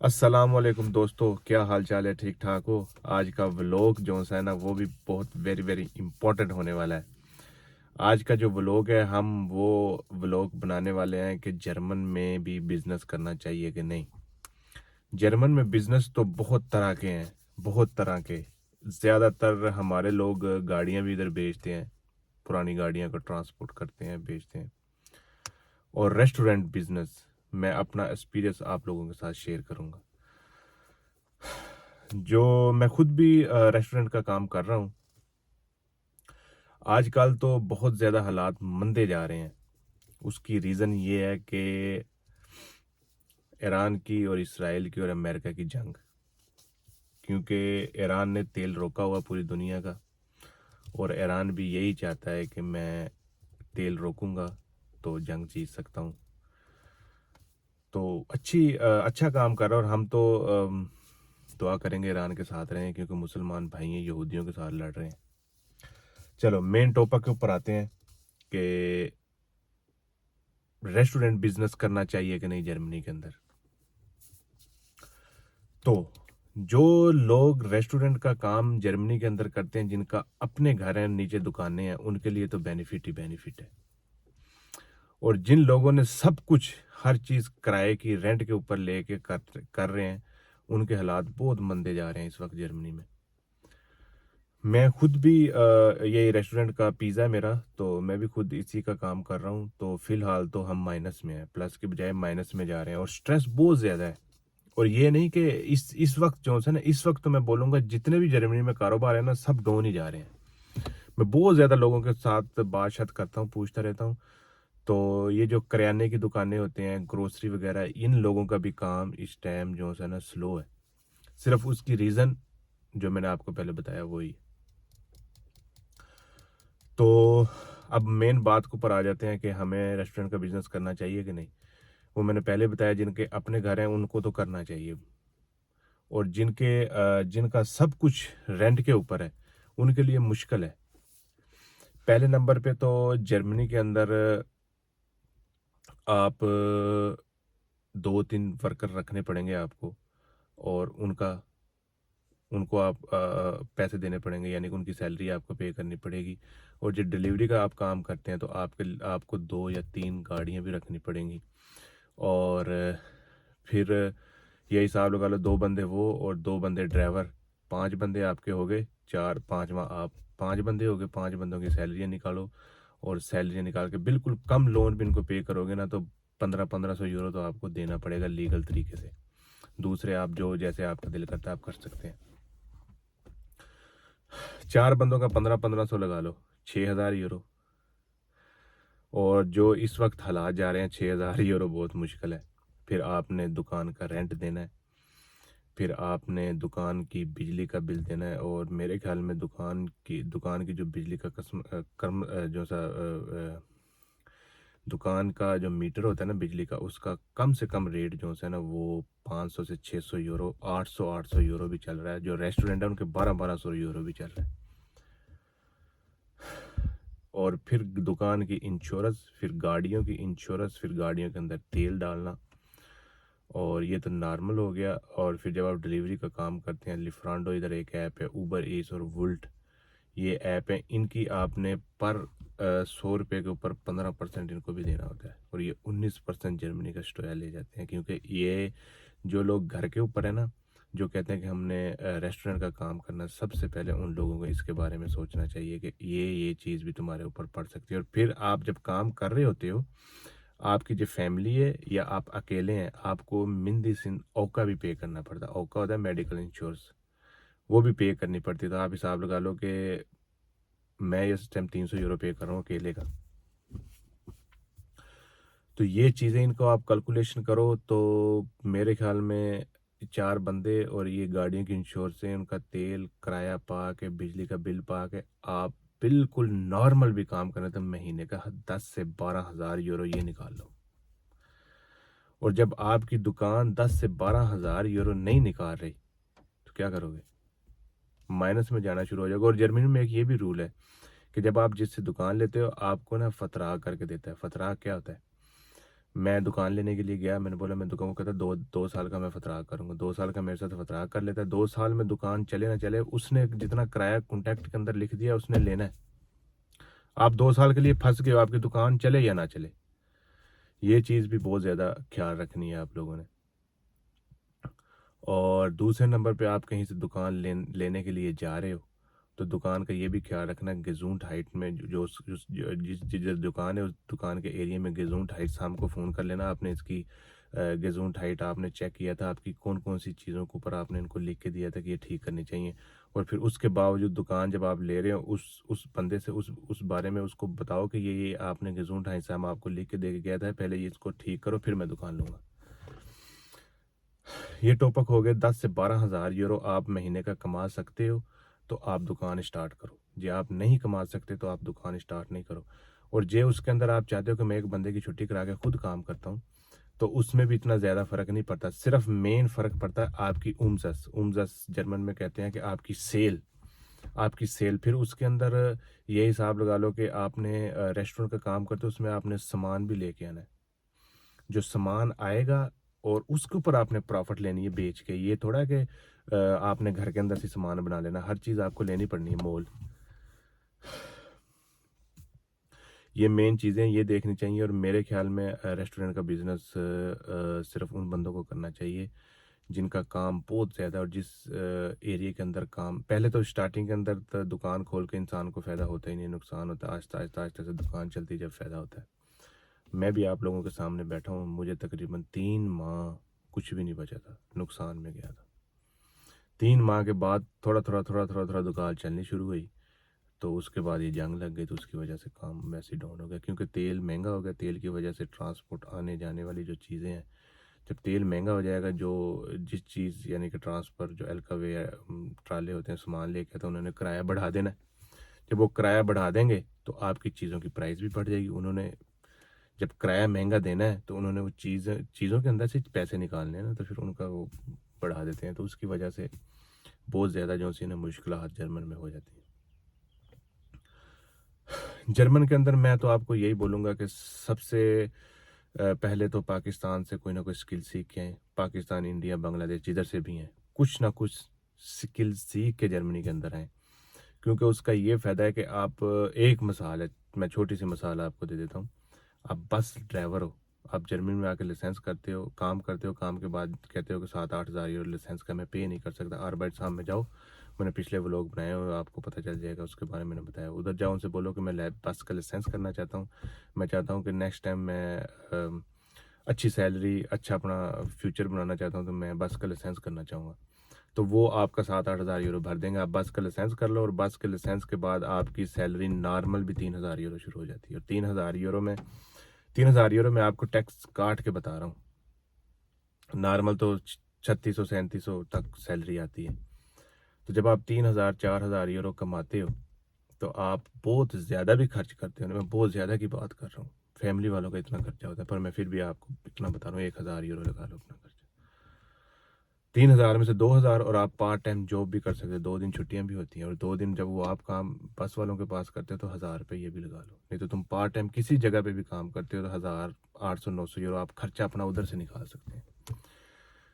अस्सलामुअलैकुम दोस्तों, क्या हाल चाल है? ठीक ठाक हो? आज का व्लॉग जो है ना वो भी बहुत वेरी वेरी इम्पोर्टेंट होने वाला है। आज का जो व्लॉग है हम वो व्लॉग बनाने वाले हैं कि जर्मन में भी बिजनेस करना चाहिए कि नहीं। जर्मन में बिजनेस तो बहुत तरह के हैं, बहुत तरह के। ज़्यादातर हमारे लोग गाड़ियां भी इधर बेचते हैं, पुरानी गाड़ियां को ट्रांसपोर्ट करते हैं, बेचते हैं। और रेस्टोरेंट बिजनेस, मैं अपना एक्सपीरियंस आप लोगों के साथ शेयर करूंगा। जो मैं खुद भी रेस्टोरेंट का काम कर रहा हूँ। आजकल तो बहुत ज़्यादा हालात मंदे जा रहे हैं। उसकी रीज़न ये है कि ईरान की और इसराइल की और अमेरिका की जंग। क्योंकि ईरान ने तेल रोका हुआ पूरी दुनिया का, और ईरान भी यही चाहता है कि मैं तेल रोकूंगा तो जंग जीत सकता हूँ। तो अच्छा काम कर रहा है। और हम तो दुआ करेंगे ईरान के साथ रहें, क्योंकि मुसलमान भाई हैं, यहूदियों के साथ लड़ रहे हैं। चलो मेन टॉपिक के ऊपर आते हैं कि रेस्टोरेंट बिजनेस करना चाहिए कि नहीं जर्मनी के अंदर। तो जो लोग रेस्टोरेंट का काम जर्मनी के अंदर करते हैं, जिनका अपने घर हैं, नीचे दुकानें हैं, उनके लिए तो बेनिफिट ही बेनिफिट है। और जिन लोगों ने सब कुछ, हर चीज़ किराए की, रेंट के ऊपर लेके कर रहे हैं, उनके हालात बहुत मंदे जा रहे हैं इस वक्त जर्मनी में। मैं खुद भी ये रेस्टोरेंट का पिज़्ज़ा है मेरा, तो मैं भी खुद इसी का काम कर रहा हूँ। तो फिलहाल तो हम माइनस में हैं, प्लस के बजाय माइनस में जा रहे हैं, और स्ट्रेस बहुत ज़्यादा है। और ये नहीं कि इस वक्त जो है ना, इस वक्त तो मैं बोलूँगा जितने भी जर्मनी में कारोबार है ना, सब डाउन ही जा रहे हैं। मैं बहुत ज़्यादा लोगों के साथ बात करता हूँ, पूछता रहता हूँ। तो ये जो करियाने की दुकानें होते हैं, ग्रोसरी वगैरह, इन लोगों का भी काम इस टाइम जो है ना स्लो है। सिर्फ उसकी रीज़न जो मैंने आपको पहले बताया वही। तो अब मेन बात के ऊपर आ जाते हैं कि हमें रेस्टोरेंट का बिजनेस करना चाहिए कि नहीं। वो मैंने पहले बताया, जिनके अपने घर हैं उनको तो करना चाहिए। और जिनका सब कुछ रेंट के ऊपर है, उनके लिए मुश्किल है। पहले नंबर पे तो जर्मनी के अंदर आप 2-3 वर्कर रखने पड़ेंगे आपको, और उनको आप पैसे देने पड़ेंगे, यानी कि उनकी सैलरी आपको पे करनी पड़ेगी। और जो डिलीवरी का आप काम करते हैं तो आपको 2 या 3 गाड़ियां भी रखनी पड़ेंगी। और फिर ये हिसाब लगा लो, 2 बंदे वो और 2 बंदे ड्राइवर, 5 बंदे आपके हो गए। चार, पाँचवा आप, 5 बंदे हो गए। 5 बंदों की सैलरियाँ निकालो, और सैलरी निकाल के बिल्कुल कम लोन भी इनको पे करोगे ना, तो 1500-1500 यूरो तो आपको देना पड़ेगा लीगल तरीके से। दूसरे आप जो जैसे आपका दिल करता है आप कर सकते हैं। 4 बंदों का 1500-1500 लगा लो, 6000 यूरो। और जो इस वक्त हालात जा रहे हैं, 6000 यूरो बहुत मुश्किल है। फिर आपने दुकान का रेंट देना है, फिर आपने दुकान की बिजली का बिल देना है। और मेरे ख्याल में दुकान की जो बिजली का कसम कर्म जो सा दुकान का जो मीटर होता है ना बिजली का, उसका कम से कम रेट जो है ना वो 500 से 600 यूरो, 800 भी चल रहा है। जो रेस्टोरेंट है उनके 1200 भी चल रहा है। और फिर दुकान की इंश्योरेंस, फिर गाड़ियों की इंश्योरेंस, फिर गाड़ियों के अंदर तेल डालना। और ये तो नॉर्मल हो गया। और फिर जब आप डिलीवरी का काम करते हैं, लिफ्रांडो इधर एक ऐप है, उबर ईट्स और वुल्ट, ये ऐप है, इनकी आपने पर 100 रुपये के ऊपर 15% इनको भी देना होता है। और ये 19% जर्मनी का स्टोया ले जाते हैं। क्योंकि ये जो लोग घर के ऊपर है ना, जो कहते हैं कि हमने रेस्टोरेंट का काम करना, सबसे पहले उन लोगों को इसके बारे में सोचना चाहिए कि ये चीज़ भी तुम्हारे ऊपर पड़ सकती है। और फिर आप जब काम कर रहे होते हो, आपकी जो फैमिली है या आप अकेले हैं, आपको मिंदी सिन औका भी पे करना पड़ता है। औका होता है मेडिकल इंश्योरेंस, वो भी पे करनी पड़ती है। तो आप हिसाब लगा लो कि मैं इस टाइम 300 यूरो पे कर रहा हूँ अकेले का। तो ये चीज़ें इनको आप कैलकुलेशन करो, तो मेरे ख्याल में 4 बंदे और ये गाड़ियों की इंश्योरेंस है, उनका तेल किराया पा के, बिजली का बिल पा के, आप बिल्कुल नॉर्मल भी काम करें तो महीने का 10 से 12 हज़ार यूरो ये निकाल लो। और जब आपकी दुकान 10 से 12 हज़ार यूरो नहीं निकाल रही, तो क्या करोगे? माइनस में जाना शुरू हो जाएगा। और जर्मनी में एक ये भी रूल है कि जब आप जिससे दुकान लेते हो, आपको ना फतरा करके देता है। फतरा क्या होता है? मैं दुकान लेने के लिए गया, मैंने बोला मैं दुकान को, कहता 2 साल का मैं फतराक करूँगा। 2 साल का मेरे साथ फतराक कर लेता है। 2 साल में दुकान चले ना चले, उसने जितना किराया कॉन्टैक्ट के अंदर लिख दिया उसने लेना है। आप 2 साल के लिए फंस गए हो, आपकी दुकान चले या ना चले। ये चीज़ भी बहुत ज़्यादा ख्याल रखनी है आप लोगों ने। और दूसरे नंबर पे आप कहीं से दुकान लेने के लिए जा रहे हो तो दुकान का ये भी ख्याल रखना, गेजूंट हाइट में जिस जिस दुकान है उस दुकान के एरिया में गेजूंट हाइट से हमको फ़ोन कर लेना। आपने इसकी गेजूंट हाइट आपने चेक किया था, आपकी कौन कौन सी चीज़ों के ऊपर आपने इनको लिख के दिया था कि ये ठीक करनी चाहिए। और फिर उसके बावजूद दुकान जब आप ले रहे हो उस बंदे से उस बारे में उसको बताओ कि ये आपने गेजूंट हाइट से हम आपको लिख के दे के गया था, पहले ये इसको ठीक करो फिर मैं दुकान लूँगा। ये टॉपिक हो गए 10 से 12 हज़ार यूरो आप महीने का कमा सकते हो तो आप दुकान स्टार्ट करो। जे आप नहीं कमा सकते तो आप दुकान स्टार्ट नहीं करो। और जे उसके अंदर आप चाहते हो कि मैं एक बंदे की छुट्टी करा के खुद काम करता हूँ तो उसमें भी इतना ज़्यादा फ़र्क नहीं पड़ता। सिर्फ मेन फ़र्क पड़ता है आपकी उमज़स। उमज़स जर्मन में कहते हैं कि आपकी सेल, आपकी सेल। फिर उसके अंदर ये हिसाब लगा लो कि आपने रेस्टोरेंट का काम करते हो, उसमें आपने सामान भी लेके आना है। जो सामान आएगा और उसके ऊपर आपने प्रॉफिट लेनी है बेच के। ये थोड़ा है कि आपने घर के अंदर से सामान बना लेना, हर चीज़ आपको लेनी पड़नी है मोल। ये मेन चीज़ें ये देखनी चाहिए। और मेरे ख्याल में रेस्टोरेंट का बिज़नेस सिर्फ उन बंदों को करना चाहिए जिनका काम बहुत ज़्यादा, और जिस एरिया के अंदर काम, पहले तो स्टार्टिंग के अंदर तो दुकान खोल के इंसान को फ़ायदा होता ही नहीं, नुकसान होता है। आहिस्ता आहिस्ता आहिस्ता से दुकान चलती है, जब फ़ायदा होता है। मैं भी आप लोगों के सामने बैठा हूँ, मुझे तकरीबन 3 माह कुछ भी नहीं बचा था, नुकसान में गया था। 3 माह के बाद थोड़ा थोड़ा दुकान चलनी शुरू हुई तो उसके बाद ये जंग लग गई, तो उसकी वजह से काम वैसे डाउन हो गया, क्योंकि तेल महंगा हो गया। तेल की वजह से ट्रांसपोर्ट आने जाने वाली जो चीज़ें हैं, जब तेल महंगा हो जाएगा, जो जिस चीज़ यानी कि ट्रांसफ़र जो एलकावे ट्राले होते हैं सामान लेके, तो उन्होंने किराया बढ़ा देना है। जब वो किराया बढ़ा देंगे तो आपकी चीज़ों की प्राइस भी बढ़ जाएगी। उन्होंने जब किराया महंगा देना है तो उन्होंने वो चीज़ों के अंदर से पैसे निकालने हैं ना, तो फिर उनका वो बढ़ा देते हैं। तो उसकी वजह से बहुत ज़्यादा जो सी ना मुश्किलात जर्मन में हो जाती है। जर्मन के अंदर मैं तो आपको यही बोलूँगा कि सबसे पहले तो पाकिस्तान से कोई ना कोई स्किल सीख के आएँ। पाकिस्तान, इंडिया, बांग्लादेश जिधर से भी हैं, कुछ ना कुछ स्किल सीख के जर्मनी के अंदर आएँ। क्योंकि उसका ये फ़ायदा है कि आप, एक मिसाल है, मैं छोटी सी मिसाल आपको दे देता हूँ। आप बस ड्राइवर हो, आप जर्मनी में आके लाइसेंस करते हो, काम के बाद कहते हो कि 7-8 हज़ार यूरो लाइसेंस का मैं पे नहीं कर सकता। आर्बाइट साहब में जाओ, मैंने पिछले व्लॉग बनाए हुए, आपको पता चल जाएगा, उसके बारे में मैंने बताया। उधर जाओ, उनसे बोलो कि मैं बस का लाइसेंस करना चाहता हूँ। मैं चाहता हूँ कि नेक्स्ट टाइम मैं अच्छी सैलरी, अच्छा अपना फ्यूचर बनाना चाहता हूँ, तो मैं बस का लाइसेंस करना चाहूँगा। तो वो आपका 7-8 हज़ार यूरो भर देंगे। आप बस का लाइसेंस कर लो और बस के लाइसेंस के बाद आपकी सैलरी नॉर्मल भी 3 हज़ार यूरो शुरू हो जाती है। और 3 हज़ार यूरो में आपको टैक्स काट के बता रहा हूँ, नॉर्मल तो 3600-3700 तक सैलरी आती है। तो जब आप 3 हज़ार 4 हज़ार यूरो कमाते हो तो आप बहुत ज़्यादा भी खर्च करते हो ना, मैं बहुत ज़्यादा की बात कर रहा हूँ। फैमिली वालों का इतना खर्चा होता है, पर मैं फिर भी आपको इतना बता रहा हूँ, 1 हज़ार यूरो लगा लो अपना खर्चा। 3 हज़ार में से 2 हज़ार, और आप पार्ट टाइम जॉब भी कर सकते हो, 2 दिन छुट्टियां भी होती हैं, और 2 दिन जब वो आप काम बस वालों के पास करते हो तो 1,000 रुपये ये भी लगा लो। नहीं तो तुम पार्ट टाइम किसी जगह पे भी काम करते हो तो 1,000, 800, 900 यूरो आप खर्चा अपना उधर से निकाल सकते हैं।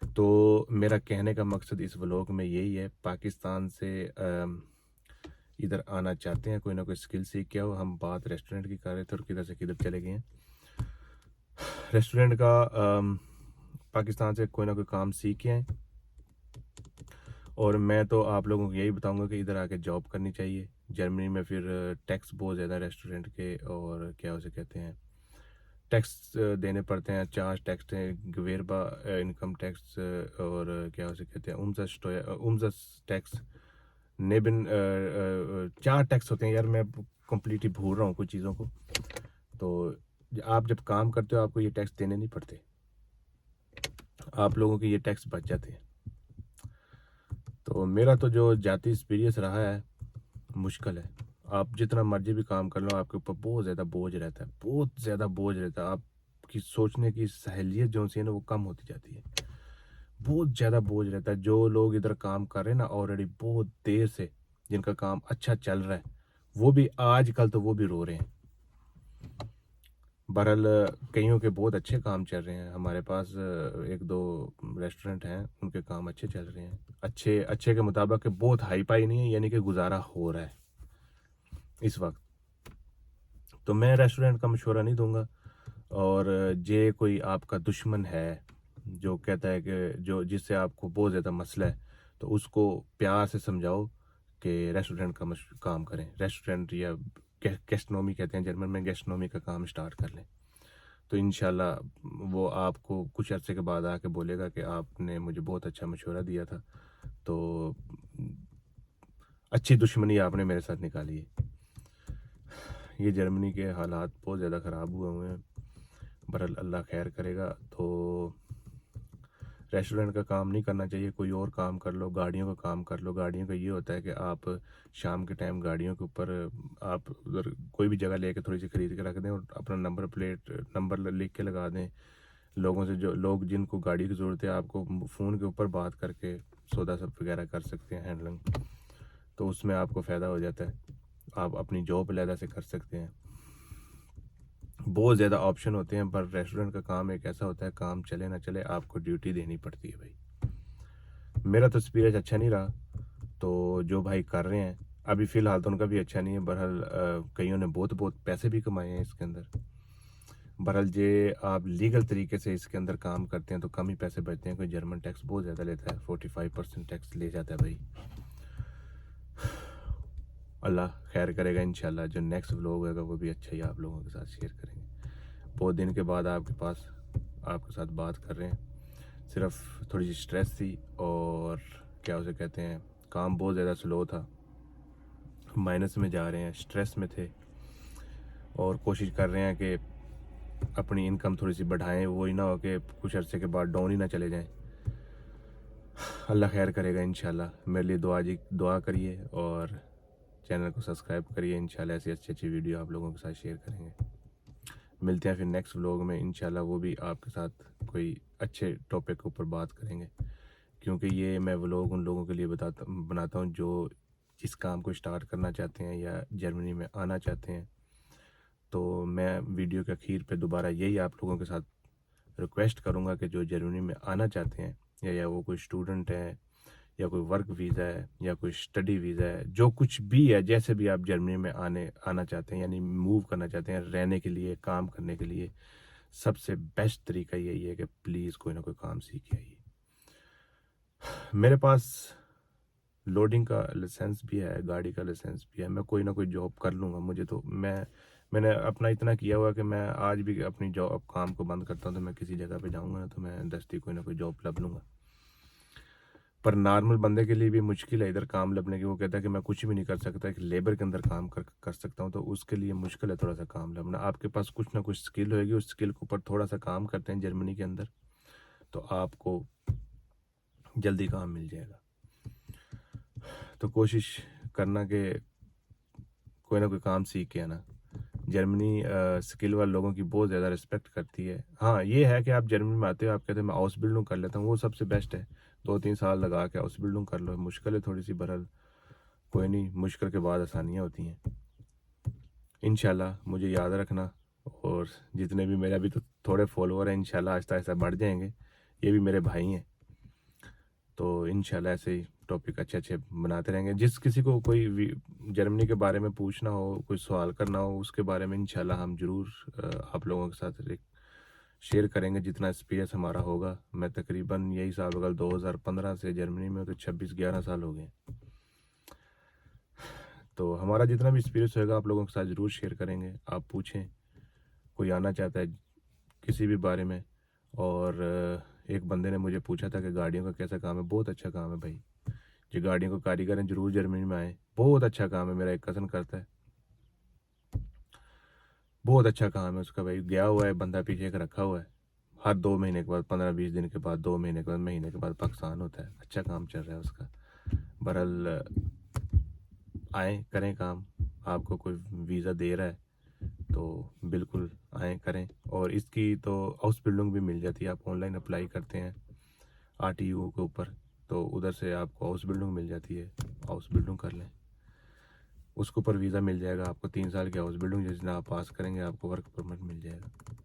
तो मेरा कहने का मकसद इस व्लॉग में यही है, पाकिस्तान से इधर आना चाहते हैं, कोई ना कोई स्किल सीख के आओ। हम बात रेस्टोरेंट की कर रहे थे और किधर से किधर चले गए हैं। रेस्टोरेंट का पाकिस्तान से कोई ना कोई काम सीख के आए। और मैं तो आप लोगों को यही बताऊंगा कि इधर आके जॉब करनी चाहिए। जर्मनी में फिर टैक्स बहुत ज़्यादा रेस्टोरेंट के, और क्या उसे कहते हैं, टैक्स देने पड़ते हैं। 4 टैक्स हैं, गवेरबा इनकम टैक्स, और क्या उसे कहते हैं, उमजस टैक्स, नेबिन, 4 टैक्स होते हैं यार, मैं कम्प्लीटली भूल रहा हूँ कुछ चीज़ों को। तो आप जब काम करते हो आपको ये टैक्स देने नहीं पड़ते, आप लोगों के ये टैक्स बच जाते हैं। तो मेरा तो जो जाती एक्सपीरियंस रहा है, मुश्किल है। आप जितना मर्जी भी काम कर लो, आपके ऊपर बहुत ज़्यादा बोझ रहता है, बहुत ज़्यादा बोझ रहता है। आपकी सोचने की सहेलियत जो सी है ना वो कम होती जाती है, बहुत ज़्यादा बोझ रहता है। जो लोग इधर काम कर रहे हैं ना ऑलरेडी बहुत देर से, जिनका काम अच्छा चल रहा है, वो भी आजकल तो वो भी रो रहे हैं। बहरहाल कईयों के बहुत अच्छे काम चल रहे हैं। हमारे पास एक दो रेस्टोरेंट हैं, उनके काम अच्छे चल रहे हैं। अच्छे अच्छे के मुताबिक बहुत हाई पाई नहीं है, यानी कि गुजारा हो रहा है इस वक्त। तो मैं रेस्टोरेंट का मशवरा नहीं दूंगा। और जे कोई आपका दुश्मन है जो कहता है कि जो जिससे आपको बहुत ज़्यादा मसला है, तो उसको प्यार से समझाओ कि रेस्टोरेंट का काम करें। रेस्टोरेंट या गैस्ट्रोनॉमी कहते हैं जर्मन में, गैस्ट्रोनॉमी का काम स्टार्ट कर लें। तो इंशाल्लाह वो आपको कुछ अरसे के बाद आके बोलेगा कि आपने मुझे बहुत अच्छा मशवरा दिया था। तो अच्छी दुश्मनी आपने मेरे साथ निकाली है। ये जर्मनी के हालात बहुत ज़्यादा ख़राब हुए हैं। बहरहाल अल्लाह खैर करेगा। तो रेस्टोरेंट का काम नहीं करना चाहिए, कोई और काम कर लो, गाड़ियों का काम कर लो। गाड़ियों का ये होता है कि आप शाम के टाइम गाड़ियों के ऊपर आप उधर कोई भी जगह लेके थोड़ी सी खरीद के रख दें और अपना नंबर प्लेट नंबर लिख के लगा दें। लोगों से जो लोग जिनको गाड़ी की ज़रूरत है, आपको फ़ोन के ऊपर बात करके सौदा सब वगैरह कर सकते हैं हैंडलिंग। तो उसमें आपको फ़ायदा हो जाता है, आप अपनी जॉब अलहदा से कर सकते हैं। बहुत ज़्यादा ऑप्शन होते हैं, पर रेस्टोरेंट का काम एक ऐसा होता है, काम चले ना चले आपको ड्यूटी देनी पड़ती है भाई। मेरा तो एक्सपीरियंस अच्छा नहीं रहा, तो जो भाई कर रहे हैं अभी फ़िलहाल तो उनका भी अच्छा नहीं है। बहरहाल कईयों ने बहुत बहुत पैसे भी कमाए हैं इसके अंदर। बहरहाल जे आप लीगल तरीके से इसके अंदर काम करते हैं तो कम ही पैसे बचते हैं। कोई जर्मन टैक्स बहुत ज़्यादा लेता है, 45% टैक्स ले जाता है भाई। अल्लाह खैर करेगा। इंशाल्लाह जो नेक्स्ट व्लॉग होगा वो भी अच्छा ही आप लोगों के साथ शेयर करेंगे। बहुत दिन के बाद आपके साथ बात कर रहे हैं। सिर्फ थोड़ी सी स्ट्रेस थी और क्या उसे कहते हैं, काम बहुत ज़्यादा स्लो था, माइनस में जा रहे हैं, स्ट्रेस में थे और कोशिश कर रहे हैं कि अपनी इनकम थोड़ी सी बढ़ाएं। वो ही ना हो कि कुछ अरसे के बाद डाउन ही ना चले जाएं। अल्लाह खैर करेगा इंशाल्लाह। मेरे लिए दुआ करिए और चैनल को सब्सक्राइब करिए। इंशाल्लाह ऐसी अच्छी अच्छी वीडियो आप लोगों के साथ शेयर करेंगे। मिलते हैं फिर नेक्स्ट व्लॉग में इंशाल्लाह। वो भी आपके साथ कोई अच्छे टॉपिक के ऊपर बात करेंगे, क्योंकि ये मैं व्लॉग उन लोगों के लिए बनाता हूँ जो जिस काम को स्टार्ट करना चाहते हैं या जर्मनी में आना चाहते हैं। तो मैं वीडियो के अखीर पे दोबारा यही आप लोगों के साथ रिक्वेस्ट करूँगा कि जो जर्मनी में आना चाहते हैं, या वो कोई स्टूडेंट है या कोई वर्क वीज़ा है या कोई स्टडी वीज़ा है, जो कुछ भी है, जैसे भी आप जर्मनी में आना चाहते हैं, यानी मूव करना चाहते हैं रहने के लिए, काम करने के लिए, सबसे बेस्ट तरीका यही है कि प्लीज़ कोई ना कोई काम सीख के आइए। मेरे पास लोडिंग का लाइसेंस भी है, गाड़ी का लाइसेंस भी है। मैं कोई ना कोई जॉब कर लूँगा। मुझे तो मैंने अपना इतना किया हुआ कि मैं आज भी अपनी जॉब काम को बंद करता हूँ तो मैं किसी जगह पे जाऊँगा ना, तो मैं दस्ती कोई ना कोई जॉब लब लूँगा। पर नॉर्मल बंदे के लिए भी मुश्किल है इधर काम लबने की। वो कहता है कि मैं कुछ भी नहीं कर सकता, एक लेबर के अंदर काम कर सकता हूँ, तो उसके लिए मुश्किल है थोड़ा सा काम लबना। आपके पास कुछ ना कुछ स्किल होगी, उस स्किल के ऊपर थोड़ा सा काम करते हैं जर्मनी के अंदर, तो आपको जल्दी काम मिल जाएगा। तो कोशिश करना कि कोई ना कोई काम सीख के आना। जर्मनी स्किल वाले लोगों की बहुत ज़्यादा रिस्पेक्ट करती है। हाँ, ये है कि आप जर्मनी में आते हो, आप कहते हैं मैं हाउस बिल्डिंग कर लेता हूँ, वो सबसे बेस्ट है। 2-3 साल लगा के हाउस बिल्डिंग कर लो। मुश्किल है थोड़ी सी, बहरहाल कोई नहीं, मुश्किल के बाद आसानियाँ होती हैं। इंशाल्लाह मुझे याद रखना। और जितने भी मेरे अभी तो थोड़े फॉलोअर हैं, इंशाल्लाह आहिस्ता आहिस्ता बढ़ जाएंगे। ये भी मेरे भाई हैं, तो इंशाल्लाह ऐसे ही टॉपिक अच्छे अच्छे बनाते रहेंगे। जिस किसी को कोई जर्मनी के बारे में पूछना हो, कोई सवाल करना हो, उसके बारे में इंशाल्लाह हम ज़रूर आप लोगों के साथ शेयर करेंगे जितना एक्सपीरियंस हमारा होगा। मैं तकरीबन यही साल अगर 2015 से जर्मनी में, तो 26-11 साल हो गए। तो हमारा जितना भी एक्सपीरियंस होगा आप लोगों के साथ ज़रूर शेयर करेंगे। आप पूछें, कोई आना चाहता है किसी भी बारे में। और एक बंदे ने मुझे पूछा था कि गाड़ियों का कैसा काम है। बहुत अच्छा काम है भाई। जो गाड़ियों को कारीगर हैं ज़रूर जर्मनी में आए, बहुत अच्छा काम है। मेरा एक कज़न करता है, बहुत अच्छा काम है उसका भाई। गया हुआ है बंदा, पीछे एक रखा हुआ है, हर 2 महीने के बाद, 15-20 दिन के बाद, 2 महीने के बाद, महीने के बाद पाकिस्तान होता है। अच्छा काम चल रहा है उसका। बहरहाल आएँ करें काम। आपको कोई वीज़ा दे रहा है तो बिल्कुल आएँ करें। और इसकी तो हाउस बिल्डिंग भी मिल जाती है। आप ऑनलाइन अप्लाई करते हैं RTU के ऊपर, तो उधर से आपको हाउस बिल्डिंग मिल जाती है, हाउस बिल्डिंग कर लें। उसके ऊपर वीज़ा मिल जाएगा आपको, 3 साल की हाउस बिल्डिंग जिस दिन आप पास करेंगे आपको वर्क परमिट मिल जाएगा।